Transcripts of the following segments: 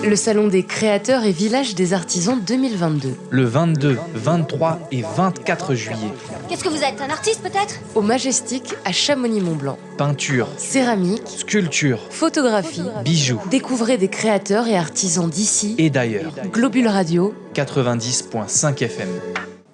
Le Salon des créateurs et villages des artisans 2022. Le 22, 23 et 24 juillet. Qu'est-ce que vous êtes, un artiste peut-être ? Au Majestic à Chamonix-Mont-Blanc. Peinture, Céramique, sculpture, photographie, bijoux découvrez des créateurs et artisans d'ici et d'ailleurs. Globule Radio 90.5 FM.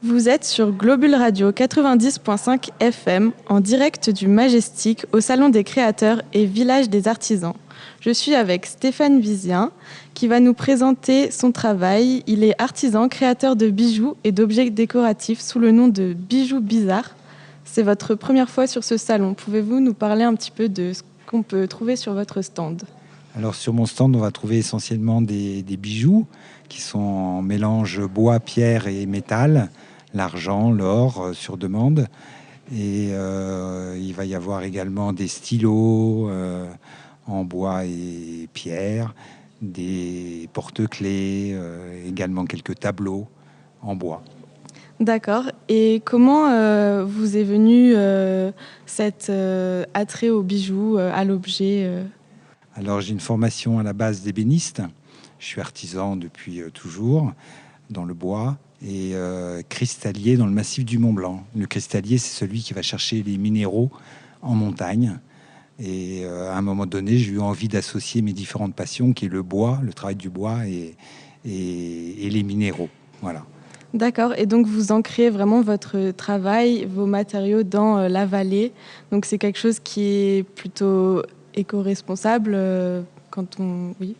Vous êtes sur Globule Radio 90.5 FM en direct du Majestic au Salon des créateurs et village des artisans. Je suis avec Stéphane Vizien qui va nous présenter son travail. Il est artisan, créateur de bijoux et d'objets décoratifs sous le nom de Bijoux Bizarres. C'est votre première fois sur ce salon. Pouvez-vous nous parler un petit peu de ce qu'on peut trouver sur votre stand ? Alors sur mon stand, on va trouver essentiellement des bijoux qui sont en mélange bois, pierre et métal, l'argent, l'or sur demande. Et il va y avoir également des stylos en bois et pierre, des porte-clés, également quelques tableaux en bois. D'accord. Et comment vous est venu cet attrait aux bijoux, à l'objet Alors j'ai une formation à la base d'ébéniste. Je suis artisan depuis toujours dans le bois et cristallier dans le massif du Mont-Blanc. Le cristallier, c'est celui qui va chercher les minéraux en montagne. Et à un moment donné, j'ai eu envie d'associer mes différentes passions, qui est le bois, le travail du bois et les minéraux. Voilà. D'accord. Et donc, vous ancrez vraiment votre travail, vos matériaux dans la vallée. Donc, c'est quelque chose qui est plutôt éco-responsable quand on... Oui.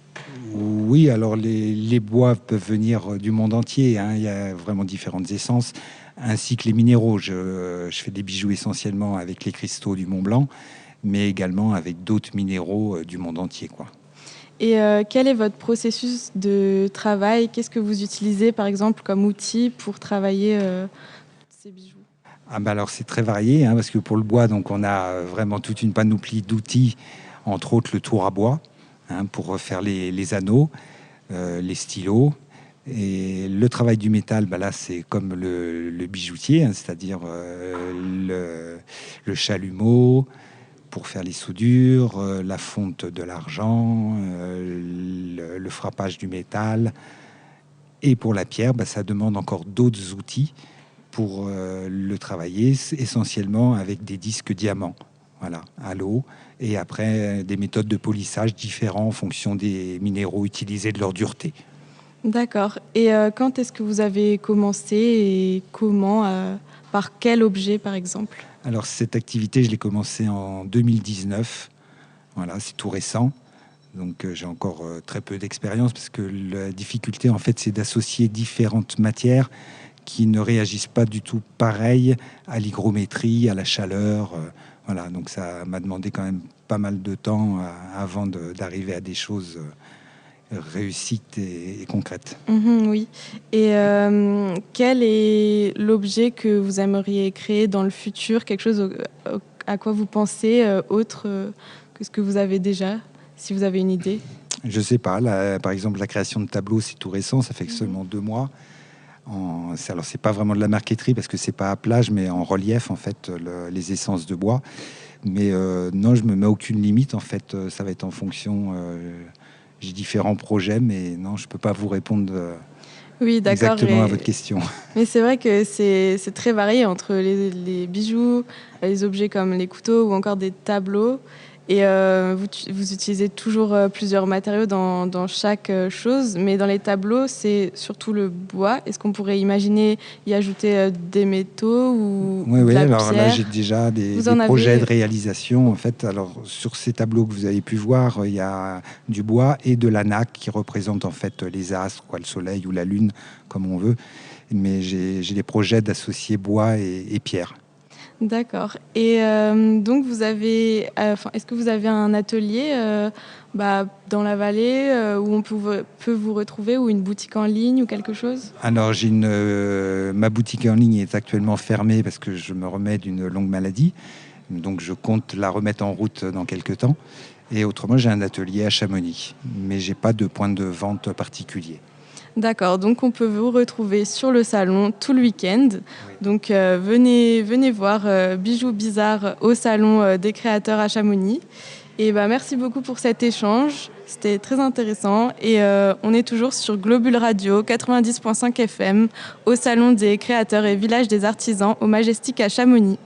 Oui, alors les bois peuvent venir du monde entier. Hein. Il y a vraiment différentes essences, ainsi que les minéraux. Je fais des bijoux essentiellement avec les cristaux du Mont-Blanc, mais également avec d'autres minéraux du monde entier, quoi. Et quel est votre processus de travail ? Qu'est-ce que vous utilisez, par exemple, comme outil pour travailler ces bijoux ? Alors, c'est très varié, hein, parce que pour le bois, donc, on a vraiment toute une panoplie d'outils, entre autres le tour à bois, hein, pour faire les anneaux, les stylos. Et le travail du métal, là, c'est comme le bijoutier, hein, c'est-à-dire le chalumeau, pour faire les soudures, la fonte de l'argent, le frappage du métal. Et pour la pierre, ça demande encore d'autres outils pour le travailler, essentiellement avec des disques diamants, voilà, à l'eau. Et après, des méthodes de polissage différentes en fonction des minéraux utilisés, de leur dureté. D'accord. Et quand est-ce que vous avez commencé et comment par quel objet, par exemple ? Alors, cette activité, je l'ai commencée en 2019. Voilà, c'est tout récent. Donc, j'ai encore très peu d'expérience parce que la difficulté, en fait, c'est d'associer différentes matières qui ne réagissent pas du tout pareil à l'hygrométrie, à la chaleur. Voilà, donc ça m'a demandé quand même pas mal de temps avant d'arriver à des choses réussites et concrètes. Oui. Et quel est l'objet que vous aimeriez créer dans le futur ? Quelque chose à quoi vous pensez autre que ce que vous avez déjà, si vous avez une idée ? Je sais pas. Là, par exemple, la création de tableaux, c'est tout récent. Ça fait que seulement 2 mois. Alors, c'est pas vraiment de la marqueterie parce que c'est pas à plage, mais en relief, en fait, les essences de bois. Mais non, je me mets aucune limite. En fait, ça va être en fonction... j'ai différents projets, mais non, je peux pas vous répondre oui, d'accord, exactement à votre question. Mais c'est vrai que c'est très varié entre les bijoux, les objets comme les couteaux ou encore des tableaux. Et vous utilisez toujours plusieurs matériaux dans chaque chose, mais dans les tableaux, c'est surtout le bois. Est-ce qu'on pourrait imaginer y ajouter des métaux ou de la alors pierre ? Là, j'ai déjà des projets de réalisation. En fait, alors, sur ces tableaux que vous avez pu voir, il y a du bois et de la nacre qui représente en fait les astres, le soleil ou la lune, comme on veut. Mais j'ai des projets d'associer bois et pierre. D'accord. Et donc, est-ce que vous avez un atelier dans la vallée où on peut vous retrouver, ou une boutique en ligne ou quelque chose ? Alors, ma boutique en ligne est actuellement fermée parce que je me remets d'une longue maladie. Donc, je compte la remettre en route dans quelques temps. Et autrement, j'ai un atelier à Chamonix. Mais je n'ai pas de point de vente particulier. D'accord, donc on peut vous retrouver sur le salon tout le week-end. Oui. Donc venez voir Bijoux Bizarres au salon des créateurs à Chamonix. Et merci beaucoup pour cet échange. C'était très intéressant. Et on est toujours sur Globule Radio 90.5 FM au Salon des créateurs et Village des artisans au Majestic à Chamonix.